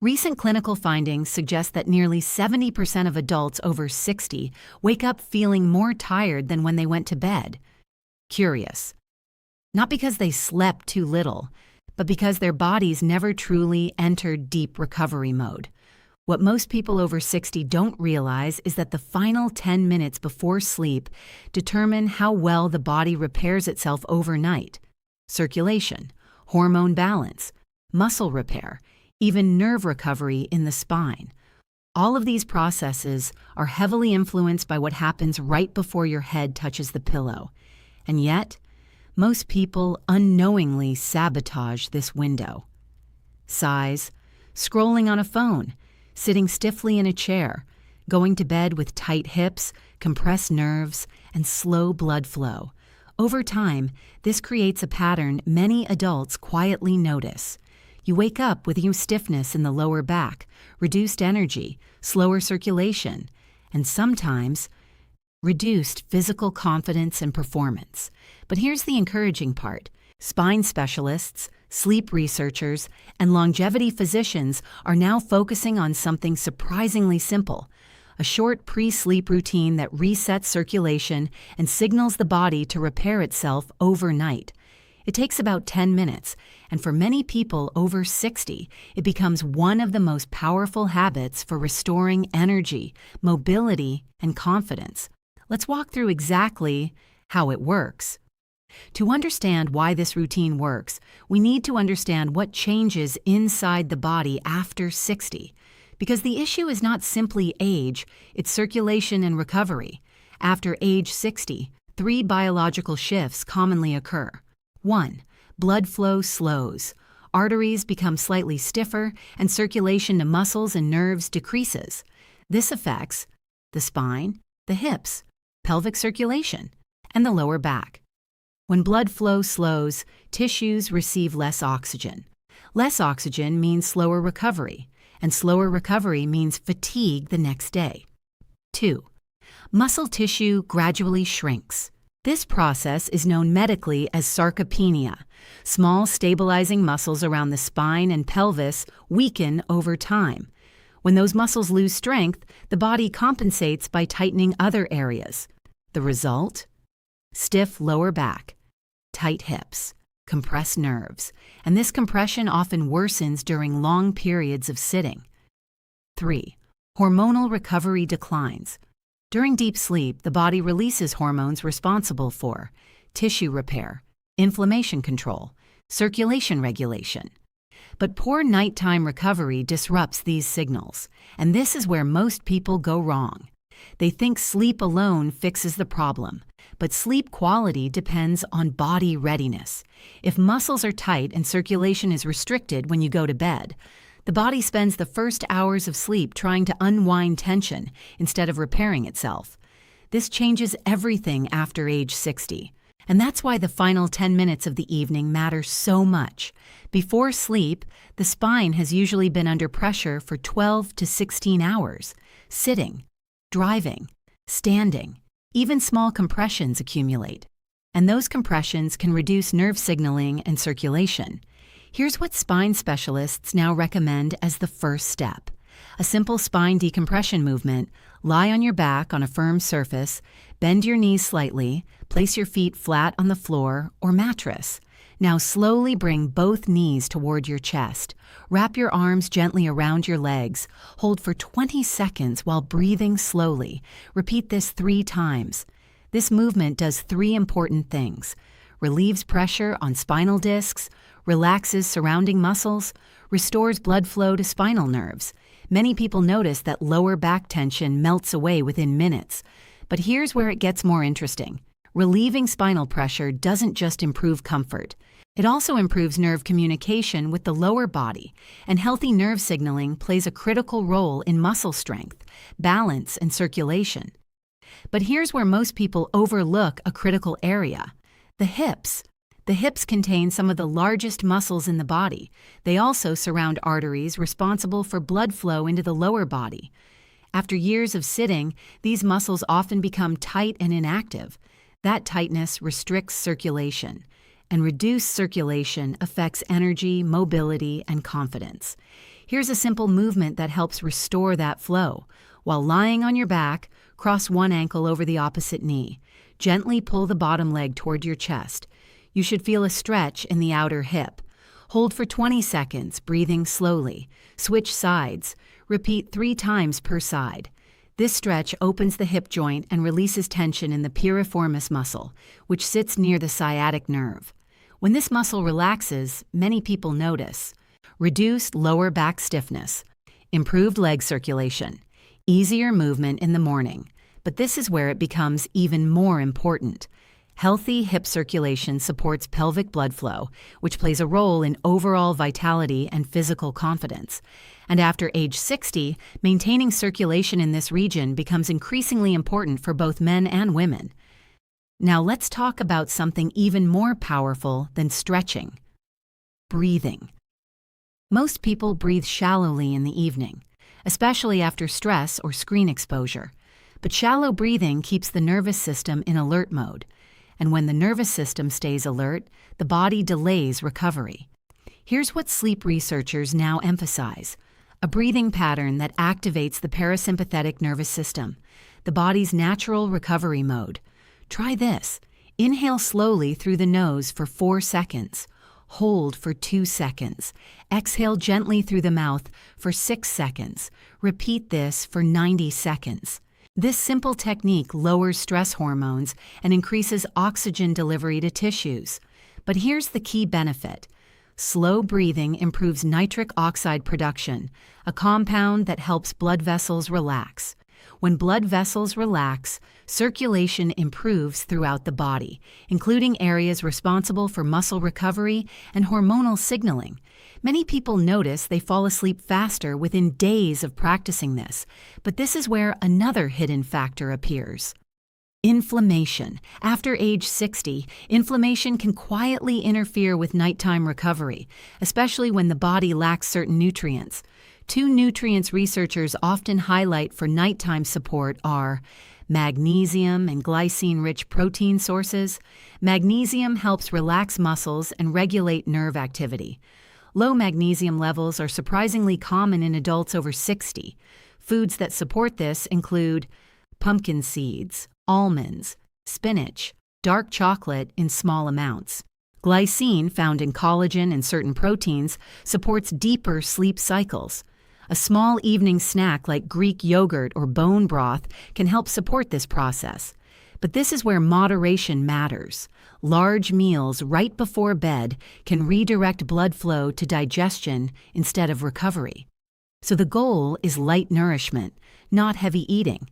Recent clinical findings suggest that nearly 70% of adults over 60 wake up feeling more tired than when they went to bed. Curious. Not because they slept too little, but because their bodies never truly entered deep recovery mode. What most people over 60 don't realize is that the final 10 minutes before sleep determine how well the body repairs itself overnight. Circulation, hormone balance, muscle repair, even nerve recovery in the spine. All of these processes are heavily influenced by what happens right before your head touches the pillow. And yet, most people unknowingly sabotage this window. Size, scrolling on a phone, sitting stiffly in a chair, going to bed with tight hips, compressed nerves, and slow blood flow. Over time, this creates a pattern many adults quietly notice. You wake up with new stiffness in the lower back, reduced energy, slower circulation, and sometimes reduced physical confidence and performance. But here's the encouraging part. Spine specialists, sleep researchers, and longevity physicians are now focusing on something surprisingly simple: a short pre-sleep routine that resets circulation and signals the body to repair itself overnight. It takes about 10 minutes, and for many people over 60, it becomes one of the most powerful habits for restoring energy, mobility, and confidence. Let's walk through exactly how it works. To understand why this routine works, we need to understand what changes inside the body after 60. Because the issue is not simply age, it's circulation and recovery. After age 60, 3 biological shifts commonly occur. 1. Blood flow slows. Arteries become slightly stiffer, and circulation to muscles and nerves decreases. This affects the spine, the hips, pelvic circulation, and the lower back. When blood flow slows, tissues receive less oxygen. Less oxygen means slower recovery, and slower recovery means fatigue the next day. 2. Muscle tissue gradually shrinks. This process is known medically as sarcopenia. Small stabilizing muscles around the spine and pelvis weaken over time. When those muscles lose strength, the body compensates by tightening other areas. The result? Stiff lower back, tight hips, compressed nerves, and this compression often worsens during long periods of sitting. 3. Hormonal recovery declines. During deep sleep, the body releases hormones responsible for tissue repair, inflammation control, circulation regulation. But poor nighttime recovery disrupts these signals, and this is where most people go wrong. They think sleep alone fixes the problem, but sleep quality depends on body readiness. If muscles are tight and circulation is restricted when you go to bed, the body spends the first hours of sleep trying to unwind tension instead of repairing itself. This changes everything after age 60. And that's why the final 10 minutes of the evening matter so much. Before sleep, the spine has usually been under pressure for 12 to 16 hours. Sitting, driving, standing, even small compressions accumulate. And those compressions can reduce nerve signaling and circulation. Here's what spine specialists now recommend as the first step. A simple spine decompression movement. Lie on your back on a firm surface, bend your knees slightly, place your feet flat on the floor or mattress. Now slowly bring both knees toward your chest. Wrap your arms gently around your legs. Hold for 20 seconds while breathing slowly. Repeat this 3 times. This movement does 3 important things: relieves pressure on spinal discs, relaxes surrounding muscles, restores blood flow to spinal nerves. Many people notice that lower back tension melts away within minutes. But here's where it gets more interesting. Relieving spinal pressure doesn't just improve comfort. It also improves nerve communication with the lower body, and healthy nerve signaling plays a critical role in muscle strength, balance, and circulation. But here's where most people overlook a critical area: the hips. The hips contain some of the largest muscles in the body. They also surround arteries responsible for blood flow into the lower body. After years of sitting, these muscles often become tight and inactive. That tightness restricts circulation, and reduced circulation affects energy, mobility, and confidence. Here's a simple movement that helps restore that flow. While lying on your back, cross one ankle over the opposite knee. Gently pull the bottom leg toward your chest. You should feel a stretch in the outer hip. Hold for 20 seconds, breathing slowly. Switch sides. Repeat 3 times per side. This stretch opens the hip joint and releases tension in the piriformis muscle, which sits near the sciatic nerve. When this muscle relaxes, many people notice reduced lower back stiffness, improved leg circulation, easier movement in the morning. But this is where it becomes even more important. Healthy hip circulation supports pelvic blood flow, which plays a role in overall vitality and physical confidence. And after age 60, maintaining circulation in this region becomes increasingly important for both men and women. Now let's talk about something even more powerful than stretching: breathing. Most people breathe shallowly in the evening, especially after stress or screen exposure. But shallow breathing keeps the nervous system in alert mode. And when the nervous system stays alert, the body delays recovery. Here's what sleep researchers now emphasize: a breathing pattern that activates the parasympathetic nervous system, the body's natural recovery mode. Try this. Inhale slowly through the nose for 4 seconds. Hold for 2 seconds. Exhale gently through the mouth for 6 seconds. Repeat this for 90 seconds. This simple technique lowers stress hormones and increases oxygen delivery to tissues. But here's the key benefit. Slow breathing improves nitric oxide production, a compound that helps blood vessels relax. When blood vessels relax, circulation improves throughout the body, including areas responsible for muscle recovery and hormonal signaling. Many people notice they fall asleep faster within days of practicing this, but this is where another hidden factor appears: inflammation. After age 60, inflammation can quietly interfere with nighttime recovery, especially when the body lacks certain nutrients. 2 nutrients researchers often highlight for nighttime support are magnesium and glycine-rich protein sources. Magnesium helps relax muscles and regulate nerve activity. Low magnesium levels are surprisingly common in adults over 60. Foods that support this include pumpkin seeds, almonds, spinach, dark chocolate in small amounts. Glycine, found in collagen and certain proteins, supports deeper sleep cycles. A small evening snack like Greek yogurt or bone broth can help support this process. But this is where moderation matters. Large meals right before bed can redirect blood flow to digestion instead of recovery. So the goal is light nourishment, not heavy eating.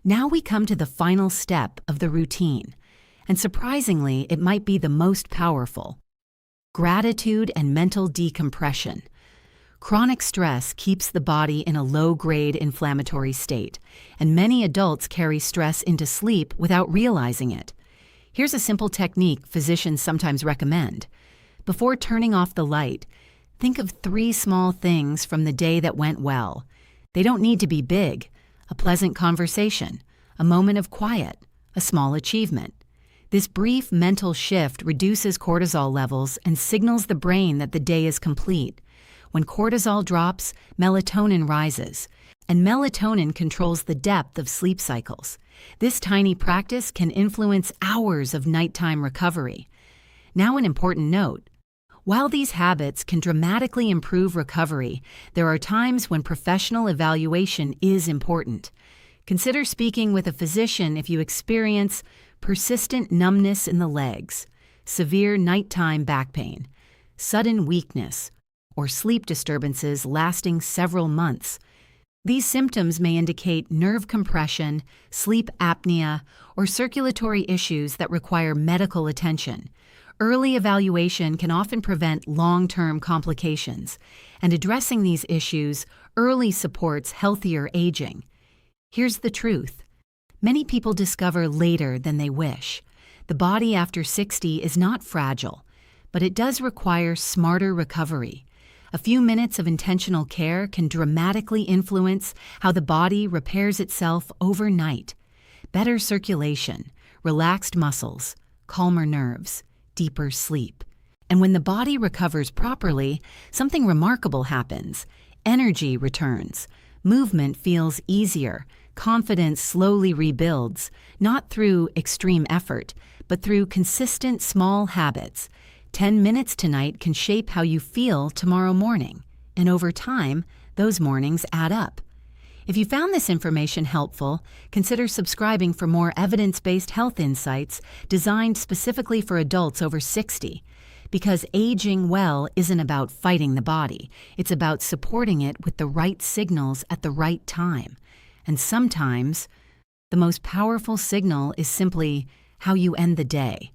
Now we come to the final step of the routine, and surprisingly, it might be the most powerful: gratitude and mental decompression. Chronic stress keeps the body in a low-grade inflammatory state, and many adults carry stress into sleep without realizing it. Here's a simple technique physicians sometimes recommend. Before turning off the light, think of 3 small things from the day that went well. They don't need to be big: a pleasant conversation, a moment of quiet, a small achievement. This brief mental shift reduces cortisol levels and signals the brain that the day is complete. When cortisol drops, melatonin rises, and melatonin controls the depth of sleep cycles. This tiny practice can influence hours of nighttime recovery. Now, an important note: while these habits can dramatically improve recovery, there are times when professional evaluation is important. Consider speaking with a physician if you experience persistent numbness in the legs, severe nighttime back pain, sudden weakness, or sleep disturbances lasting several months. These symptoms may indicate nerve compression, sleep apnea, or circulatory issues that require medical attention. Early evaluation can often prevent long-term complications, and addressing these issues early supports healthier aging. Here's the truth: many people discover later than they wish. The body after 60 is not fragile, but it does require smarter recovery. A few minutes of intentional care can dramatically influence how the body repairs itself overnight. Better circulation, relaxed muscles, calmer nerves, deeper sleep. And when the body recovers properly, something remarkable happens. Energy returns. Movement feels easier. Confidence slowly rebuilds, not through extreme effort, but through consistent small habits. 10 minutes tonight can shape how you feel tomorrow morning, and over time, those mornings add up. If you found this information helpful, consider subscribing for more evidence-based health insights designed specifically for adults over 60. Because aging well isn't about fighting the body, it's about supporting it with the right signals at the right time. And sometimes, the most powerful signal is simply how you end the day.